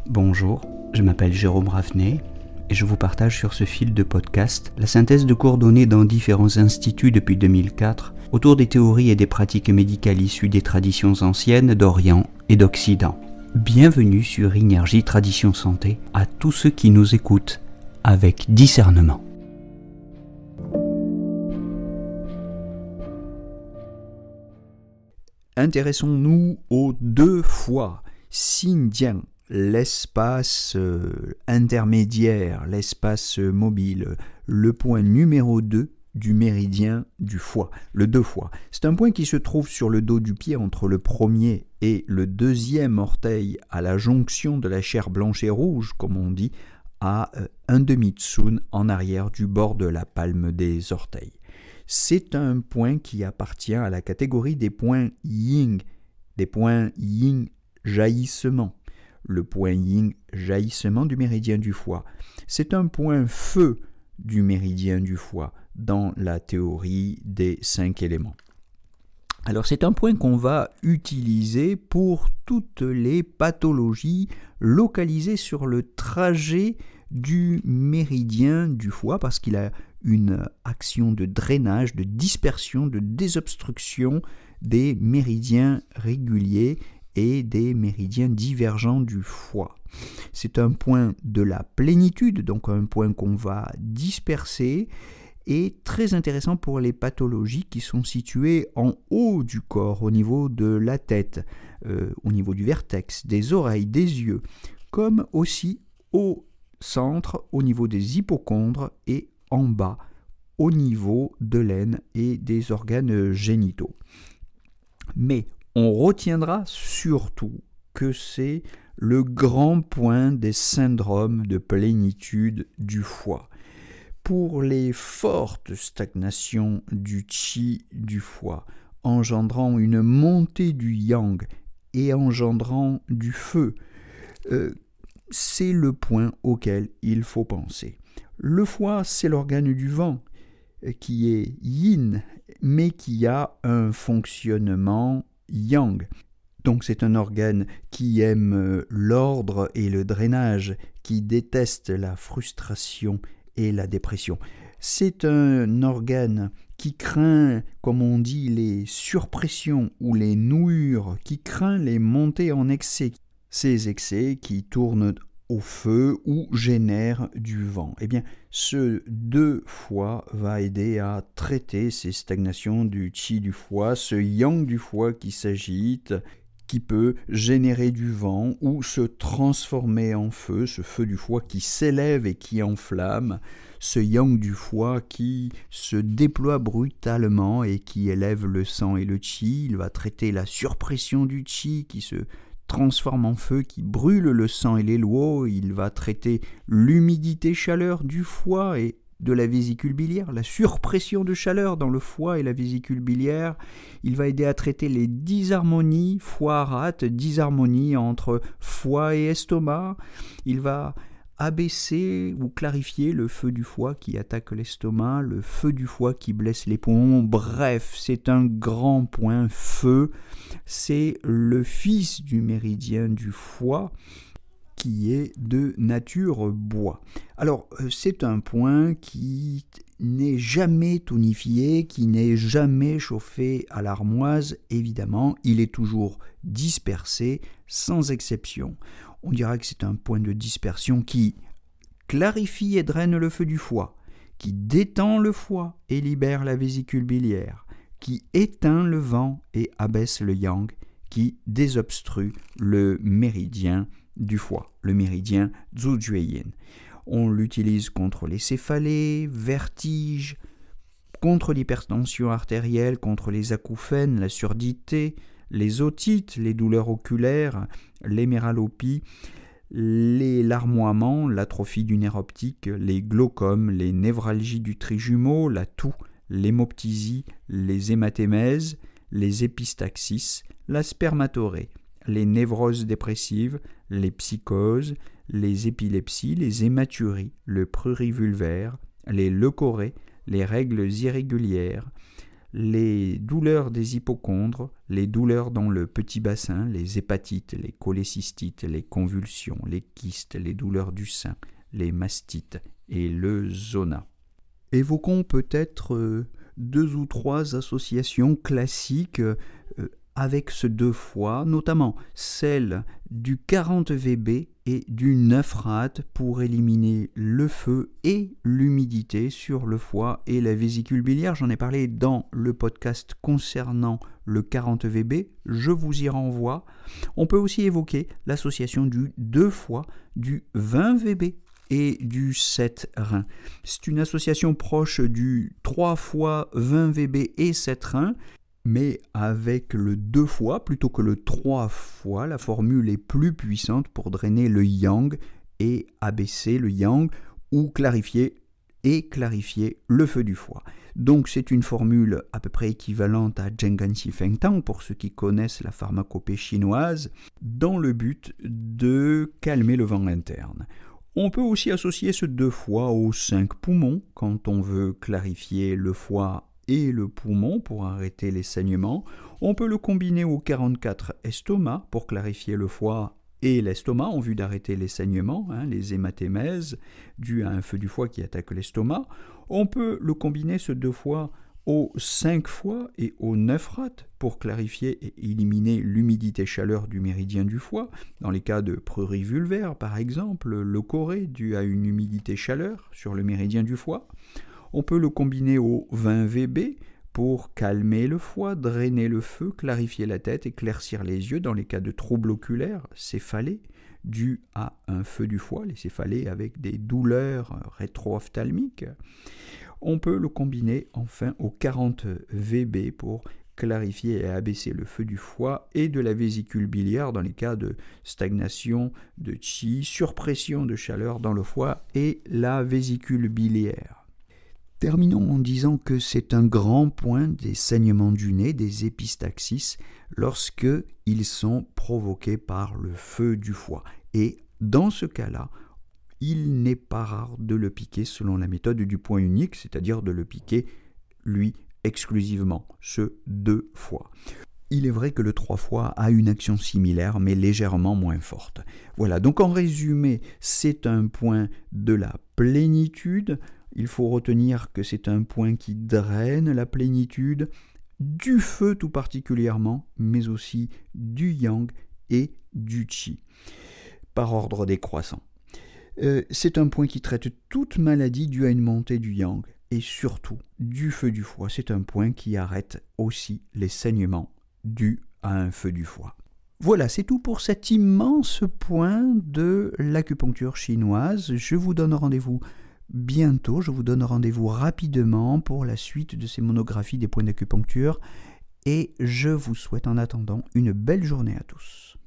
Bonjour, je m'appelle Jérôme Raffnet et je vous partage sur ce fil de podcast la synthèse de cours donnés dans différents instituts depuis 2004 autour des théories et des pratiques médicales issues des traditions anciennes d'Orient et d'Occident. Bienvenue sur Énergie Tradition Santé à tous ceux qui nous écoutent avec discernement. Intéressons-nous aux deux fois Xinjiang, l'espace intermédiaire, l'espace mobile, le point numéro 2 du méridien du foie, le deux foie. C'est un point qui se trouve sur le dos du pied entre le premier et le deuxième orteil à la jonction de la chair blanche et rouge, comme on dit, à un demi-tsun en arrière du bord de la palme des orteils. C'est un point qui appartient à la catégorie des points yin, jaillissement. Le point yin, jaillissement du méridien du foie. C'est un point feu du méridien du foie dans la théorie des 5 éléments. Alors c'est un point qu'on va utiliser pour toutes les pathologies localisées sur le trajet du méridien du foie parce qu'il a une action de drainage, de dispersion, de désobstruction des méridiens réguliers et des méridiens divergents du foie. C'est un point de la plénitude, donc un point qu'on va disperser et très intéressant pour les pathologies qui sont situées en haut du corps, au niveau de la tête, au niveau du vertex, des oreilles, des yeux, comme aussi au centre, au niveau des hypochondres et en bas, au niveau de l'aine et des organes génitaux. Mais on retiendra surtout que c'est le grand point des syndromes de plénitude du foie. Pour les fortes stagnations du qi du foie, engendrant une montée du yang et engendrant du feu, c'est le point auquel il faut penser. Le foie, c'est l'organe du vent, qui est yin, mais qui a un fonctionnement yang. Donc c'est un organe qui aime l'ordre et le drainage, qui déteste la frustration et la dépression. C'est un organe qui craint, comme on dit, les surpressions ou les nouures, qui craint les montées en excès. Ces excès qui tournent au feu ou génèrent du vent. Eh bien, ce deux foie va aider à traiter ces stagnations du qi du foie, ce yang du foie qui s'agite, qui peut générer du vent ou se transformer en feu, ce feu du foie qui s'élève et qui enflamme, ce yang du foie qui se déploie brutalement et qui élève le sang et le qi. Il va traiter la surpression du qi qui se transforme en feu, qui brûle le sang et les luos. Il va traiter l'humidité-chaleur du foie et de la vésicule biliaire, la surpression de chaleur dans le foie et la vésicule biliaire. Il va aider à traiter les disharmonies foie-rate, disharmonie entre foie et estomac. Il va abaisser ou clarifier le feu du foie qui attaque l'estomac, le feu du foie qui blesse les poumons. Bref, c'est un grand point feu. C'est le fils du méridien du foie qui est de nature bois. Alors, c'est un point qui n'est jamais tonifié, qui n'est jamais chauffé à l'armoise, évidemment. Il est toujours dispersé, sans exception. On dira que c'est un point de dispersion qui clarifie et draine le feu du foie, qui détend le foie et libère la vésicule biliaire, qui éteint le vent et abaisse le yang, qui désobstrue le méridien du foie, le méridien Zhujueyin. On l'utilise contre les céphalées, vertiges, contre l'hypertension artérielle, contre les acouphènes, la surdité, les otites, les douleurs oculaires, l'héméralopie, les larmoiements, l'atrophie du nerf optique, les glaucomes, les névralgies du trijumeau, la toux, l'hémoptysie, les hématémèses, les épistaxis, la spermatorrhée, les névroses dépressives, les psychoses, les épilepsies, les hématuries, le prurits vulvaire, les leucorrhées, les règles irrégulières, les douleurs des hypocondres, les douleurs dans le petit bassin, les hépatites, les cholécystites, les convulsions, les kystes, les douleurs du sein, les mastites et le zona. Évoquons peut-être 2 ou 3 associations classiques avec ce 2 fois, notamment celle du 40 VB et du 9 rad pour éliminer le feu et l'humidité sur le foie et la vésicule biliaire. J'en ai parlé dans le podcast concernant le 40 VB, je vous y renvoie. On peut aussi évoquer l'association du 2 fois, du 20 VB et du 7 rein. C'est une association proche du 3 fois 20 VB et 7 rein, mais avec le 2 fois plutôt que le 3 fois, la formule est plus puissante pour drainer le yang et abaisser le yang ou clarifier le feu du foie. Donc c'est une formule à peu près équivalente à Zhenganxi Fengtang pour ceux qui connaissent la pharmacopée chinoise, dans le but de calmer le vent interne. On peut aussi associer ce 2 fois aux 5 poumons quand on veut clarifier le foie et le poumon pour arrêter les saignements. On peut le combiner au 44 estomac pour clarifier le foie et l'estomac en vue d'arrêter les saignements, les hématémèses dus à un feu du foie qui attaque l'estomac. On peut le combiner ce 2 fois au 5 fois et au 9 rad pour clarifier et éliminer l'humidité-chaleur du méridien du foie. Dans les cas de prurit vulvaire, par exemple, le choré dû à une humidité-chaleur sur le méridien du foie. On peut le combiner au 20 VB pour calmer le foie, drainer le feu, clarifier la tête, éclaircir les yeux dans les cas de troubles oculaires, céphalées, dus à un feu du foie, les céphalées avec des douleurs rétro-ophtalmiques. On peut le combiner enfin au 40 VB pour clarifier et abaisser le feu du foie et de la vésicule biliaire dans les cas de stagnation de qi, surpression de chaleur dans le foie et la vésicule biliaire. Terminons en disant que c'est un grand point des saignements du nez, des épistaxis, lorsque ils sont provoqués par le feu du foie. Et dans ce cas-là, il n'est pas rare de le piquer selon la méthode du point unique, c'est-à-dire de le piquer, lui, exclusivement, ce 2 fois. Il est vrai que le 3 fois a une action similaire, mais légèrement moins forte. Voilà, donc en résumé, c'est un point de la plénitude. Il faut retenir que c'est un point qui draine la plénitude, du feu tout particulièrement, mais aussi du yang et du qi, par ordre décroissant. C'est un point qui traite toute maladie due à une montée du yang, et surtout du feu du foie. C'est un point qui arrête aussi les saignements dus à un feu du foie. Voilà, c'est tout pour cet immense point de l'acupuncture chinoise. Je vous donne rendez-vous bientôt, je vous donne rendez-vous rapidement pour la suite de ces monographies des points d'acupuncture et je vous souhaite en attendant une belle journée à tous.